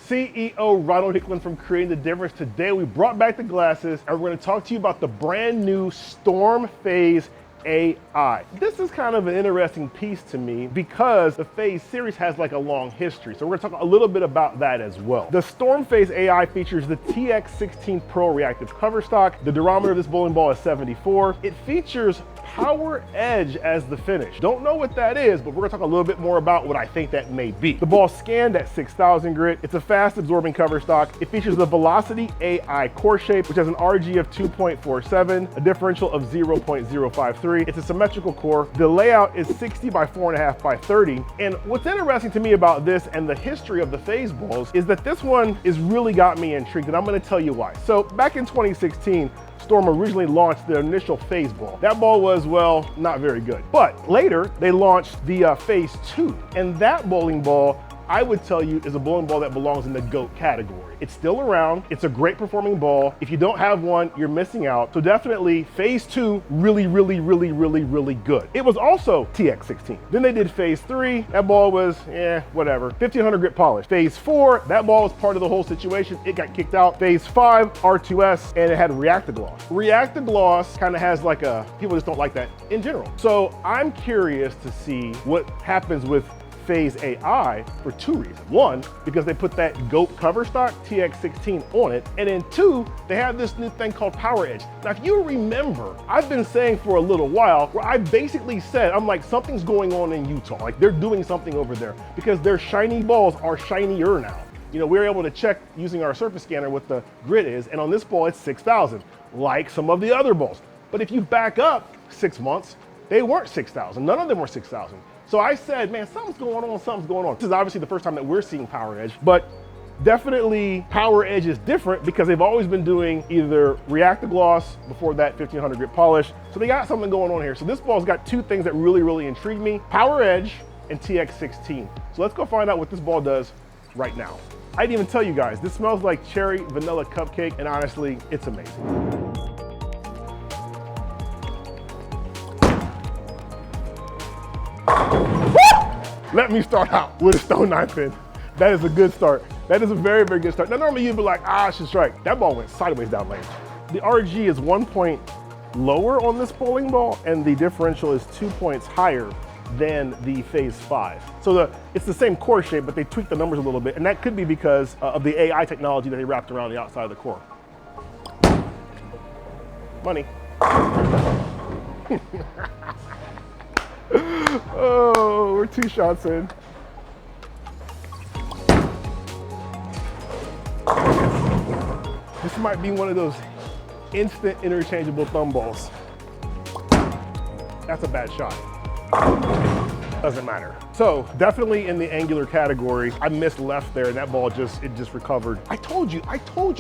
CEO Ronald Hicklin from Creating the Difference. Today we brought back the glasses and we're going to talk to you about the brand new Storm Phaze AI. This is kind of an interesting piece to me because the Phaze series has like a long history. So we're gonna talk a little bit about that as well. The Storm Phaze AI features the TX16 Pro reactive cover stock. The durometer of this bowling ball is 74. It features Power Edge as the finish. Don't know what that is, but we're gonna talk a little bit more about what I think that may be. The ball scanned at 6,000 grit. It's a fast absorbing cover stock. It features the Velocity AI core shape, which has an RG of 2.47, a differential of 0.053. It's a symmetrical core. The layout is 60 by 4.5 by 30. And what's interesting to me about this and the history of the Phaze balls is that this one has really got me intrigued, and I'm gonna tell you why. So back in 2016, Storm originally launched the initial Phaze ball. That ball was, well, not very good. But later, they launched the Phaze 2, and that bowling ball, I would tell you, is a bowling ball that belongs in the GOAT category. It's still around. It's a great performing ball. If you don't have one, you're missing out. So definitely Phaze 2, really good. It was also TX16. Then they did Phaze 3. That ball was, whatever. 1500 grit polish. Phaze 4, that ball was part of the whole situation. It got kicked out. Phaze 5, R2S, and it had React-A-Gloss. React-A-Gloss kind of has like a, people just don't like that in general. So I'm curious to see what happens with Phaze AI for two reasons. One, because they put that GOAT cover stock, TX16, on it. And then two, they have this new thing called Power Edge. Now, if you remember, I've been saying for a little while where I basically said, I'm like, something's going on in Utah. Like they're doing something over there because their shiny balls are shinier now. You know, we're able to check using our surface scanner what the grit is. And on this ball, it's 6,000, like some of the other balls. But if you back up 6 months, they weren't 6,000. None of them were 6,000. So I said, man, something's going on. This is obviously the first time that we're seeing Power Edge, but definitely Power Edge is different because they've always been doing either React-A-Gloss, before that 1500 grit polish. So they got something going on here. So this ball's got two things that really intrigue me: Power Edge and TX16. So let's go find out what this ball does right now. I didn't even tell you guys, this smells like cherry vanilla cupcake, and honestly, it's amazing. Let me start out with a stone 9 pin. That is a good start. That is a very good start. Now, normally you'd be like, I should strike. That ball went sideways down lane. The RG is 1 point lower on this bowling ball, and the differential is 2 points higher than the Phaze 5. So it's the same core shape, but they tweaked the numbers a little bit, and that could be because of the AI technology that they wrapped around the outside of the core. Money. Oh, we're 2 shots in. This might be one of those instant interchangeable thumb balls. That's a bad shot. Doesn't matter. So definitely in the angular category, I missed left there, and that ball just recovered. I told you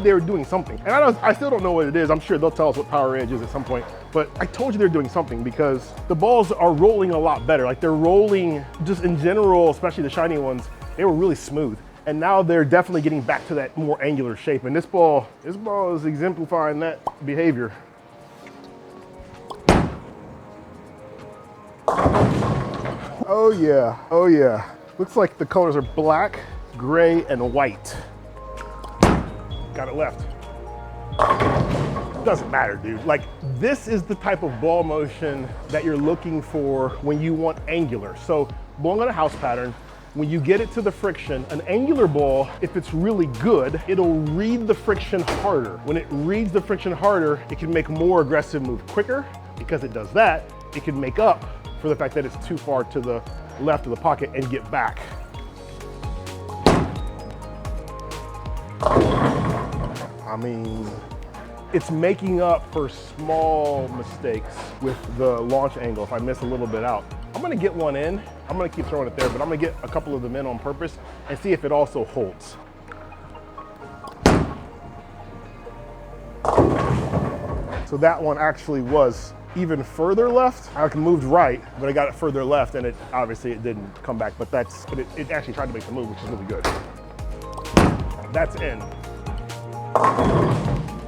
they were doing something. And I still don't know what it is. I'm sure they'll tell us what Power Edge is at some point, but I told you they're doing something because the balls are rolling a lot better. Like they're rolling just in general, especially the shiny ones, they were really smooth. And now they're definitely getting back to that more angular shape. And this ball is exemplifying that behavior. Oh yeah. Looks like the colors are black, gray, and white. Got it left. Doesn't matter, dude. Like, this is the type of ball motion that you're looking for when you want angular. So bowling on a house pattern, when you get it to the friction, an angular ball, if it's really good, it'll read the friction harder. When it reads the friction harder, it can make more aggressive move quicker. Because it does that, it can make up for the fact that it's too far to the left of the pocket and get back. I mean, it's making up for small mistakes with the launch angle. If I miss a little bit out, I'm gonna get one in. I'm gonna keep throwing it there, but I'm gonna get a couple of them in on purpose and see if it also holds. So that one actually was even further left. I moved right, but I got it further left, and it didn't come back, but it actually tried to make the move, which is really good. That's in.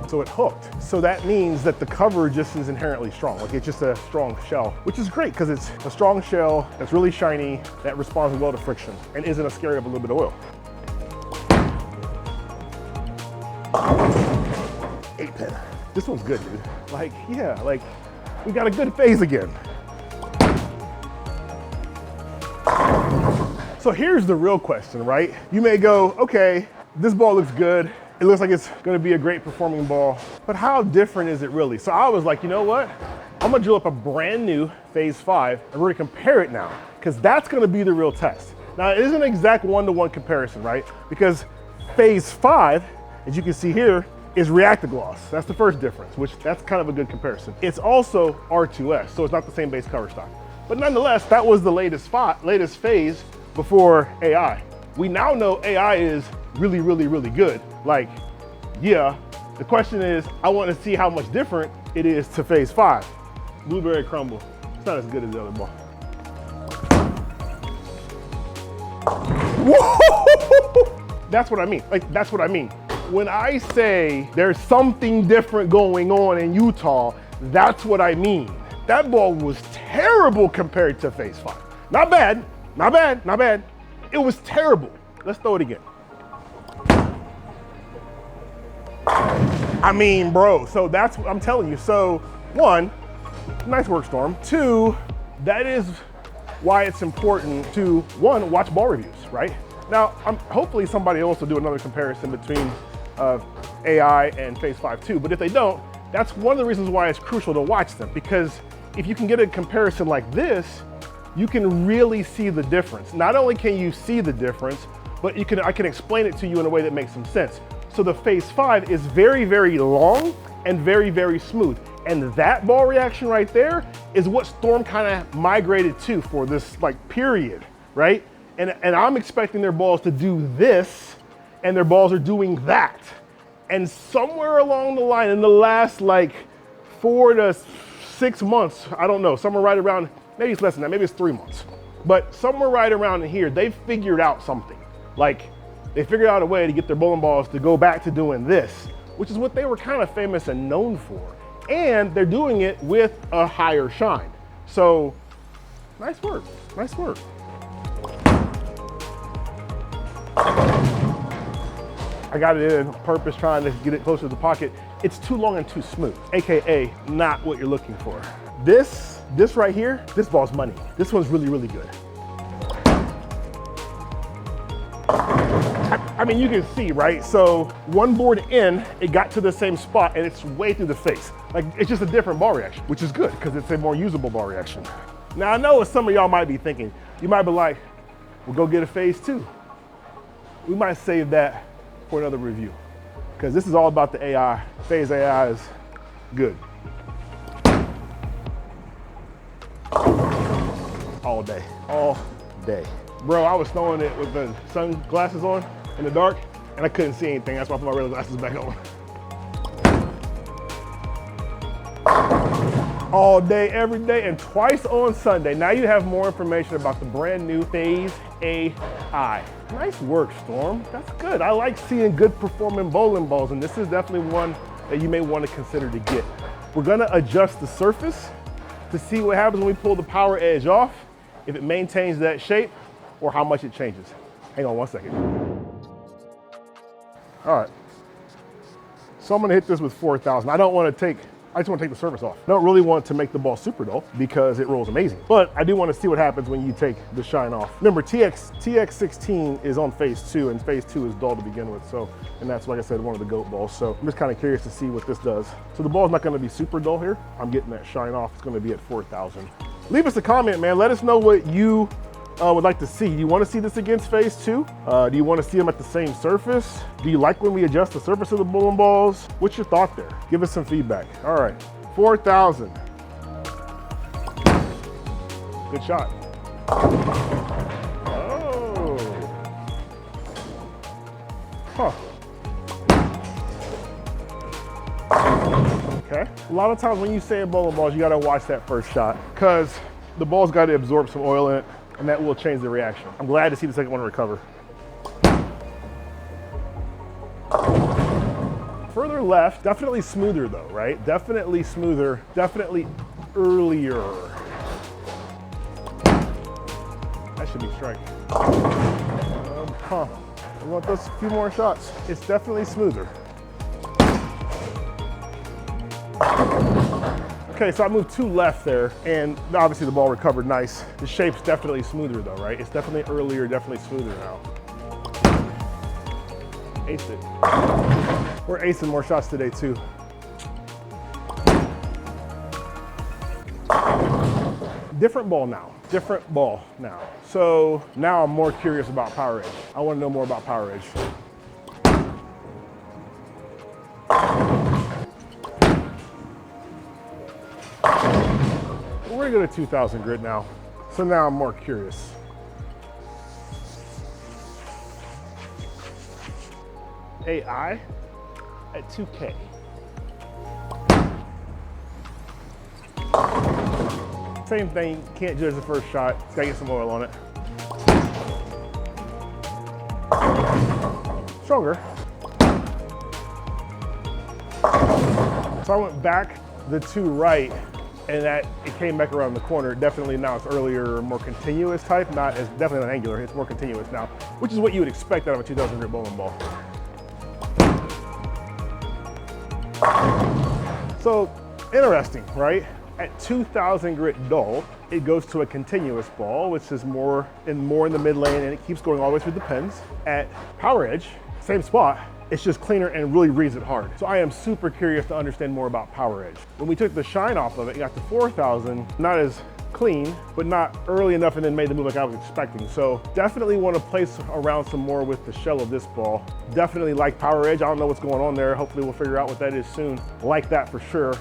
So it hooked. So that means that the cover just is inherently strong. Like it's just a strong shell, which is great because it's a strong shell that's really shiny, that responds well to friction and isn't as scary of a little bit of oil. man, this one's good, dude. Like, yeah, like we got a good phase again. So here's the real question, right? You may go, okay, this ball looks good. It looks like it's gonna be a great performing ball, but how different is it really? So I was like, you know what? I'm gonna drill up a brand new Phaze 5 and we're gonna compare it now, because that's gonna be the real test. Now, it isn't an exact one-to-one comparison, right? Because Phaze 5, as you can see here, is React-A-Gloss. That's the first difference, which that's kind of a good comparison. It's also R2S, so it's not the same base cover stock. But nonetheless, that was the latest phase before AI. We now know AI is really, really, really good. Like, yeah, the question is, I want to see how much different it is to Phaze 5. Blueberry crumble. It's not as good as the other ball. Whoa! That's what I mean. Like, that's what I mean. When I say there's something different going on in Utah, that's what I mean. That ball was terrible compared to Phaze 5. Not bad, not bad, not bad. It was terrible. Let's throw it again. I mean, bro, so that's what I'm telling you. So, one, nice work, Storm. Two, that is why it's important to, one, watch ball reviews, right? Now, hopefully somebody else will do another comparison between AI and Phaze 5 too, but if they don't, that's one of the reasons why it's crucial to watch them, because if you can get a comparison like this, you can really see the difference. Not only can you see the difference, but I can explain it to you in a way that makes some sense. So the Phaze 5 is very, very long and very, very smooth. And that ball reaction right there is what Storm kind of migrated to for this like period, right? And I'm expecting their balls to do this, and their balls are doing that. And somewhere along the line in the last like 4 to 6 months, I don't know, somewhere right around, maybe it's less than that, maybe it's 3 months. But somewhere right around in here, they've figured out something. Like, they figured out a way to get their bowling balls to go back to doing this, which is what they were kind of famous and known for. And they're doing it with a higher shine. So, nice work, nice work. I got it in on purpose, trying to get it closer to the pocket. It's too long and too smooth, AKA not what you're looking for. This right here, this ball's money. This one's really, really good. I mean, you can see, right? So one board in, it got to the same spot and it's way through the face. Like, it's just a different ball reaction, which is good because it's a more usable ball reaction. Now, I know what some of y'all might be thinking. You might be like, well, go get a Phaze 2. We might save that for another review, because this is all about the AI. Phaze AI is good. All day, all day. Bro, I was throwing it with the sunglasses on in the dark, and I couldn't see anything. That's why I put my regular glasses back on. All day, every day, and twice on Sunday. Now you have more information about the brand new Phaze A.I. Nice work, Storm. That's good. I like seeing good performing bowling balls, and this is definitely one that you may want to consider to get. We're gonna adjust the surface to see what happens when we pull the power edge off, if it maintains that shape, or how much it changes. Hang on one second. All right. So I'm gonna hit this with 4,000. I just want to take the surface off. I don't really want to make the ball super dull because it rolls amazing. But I do want to see what happens when you take the shine off. Remember, TX16 is on Phaze 2, and Phaze 2 is dull to begin with. So, and that's, like I said, one of the GOAT balls. So I'm just kind of curious to see what this does. So the ball's not going to be super dull here. I'm getting that shine off. It's going to be at 4,000. Leave us a comment, man. Let us know what you would like to see. Do you want to see this against Phaze 2? Do you want to see them at the same surface? Do you like when we adjust the surface of the bowling balls? What's your thought there? Give us some feedback. All right, 4,000. Good shot. Oh. Huh. Okay. A lot of times when you sand bowling balls, you gotta watch that first shot because the ball's gotta absorb some oil in it, and that will change the reaction. I'm glad to see the second one recover. Further left, definitely smoother though, right? Definitely smoother, definitely earlier. That should be strike. I want those few more shots. It's definitely smoother. Okay, so I moved 2 left there, and obviously the ball recovered nice. The shape's definitely smoother though, right? It's definitely earlier, definitely smoother now. Ace it. We're acing more shots today too. Different ball now. So now I'm more curious about power edge. I want to know more about power edge. We're gonna go to 2000 grit now. So now I'm more curious. AI at 2K. Same thing, can't judge the first shot. Just gotta get some oil on it. Stronger. So I went back the 2 right, and that it came back around the corner. Definitely now it's earlier, more continuous type, not as definitely not angular, it's more continuous now, which is what you would expect out of a 2000 grit bowling ball. So interesting, right? At 2000 grit dull, it goes to a continuous ball, which is more in the mid lane, and it keeps going all the way through the pins. At power edge, same spot, it's just cleaner and really reads it hard. So I am super curious to understand more about power edge. When we took the shine off of it, it got to 4000, not as clean, but not early enough and then made the move like I was expecting. So definitely want to place around some more with the shell of this ball. Definitely like power edge. I don't know what's going on there. Hopefully we'll figure out what that is soon. Like that for sure.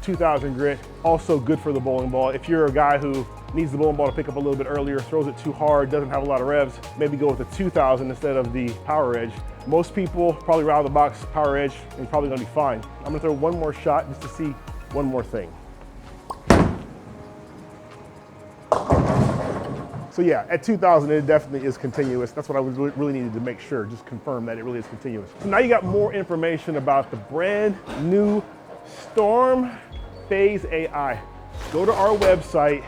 2000 grit, also good for the bowling ball. If you're a guy who needs the bowling ball to pick up a little bit earlier, throws it too hard, doesn't have a lot of revs, maybe go with the 2000 instead of the power edge. Most people probably right out of the box power edge and you're probably gonna be fine. I'm gonna throw one more shot just to see one more thing. So yeah, at 2000, it definitely is continuous. That's what I really needed to make sure, just confirm that it really is continuous. So now you got more information about the brand new Storm Phaze A.I. Go to our website,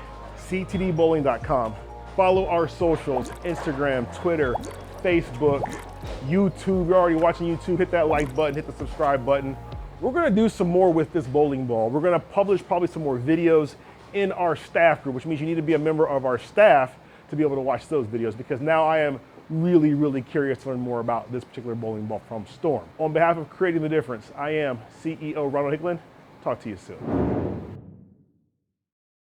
ctdbowling.com. Follow our socials, Instagram, Twitter, Facebook, YouTube. You're already watching YouTube, hit that like button, hit the subscribe button. We're gonna do some more with this bowling ball. We're gonna publish probably some more videos in our staff group, which means you need to be a member of our staff to be able to watch those videos, because now I am really curious to learn more about this particular bowling ball from Storm. On behalf of Creating the Difference, I am CEO Ronald Hicklin. Talk to you soon.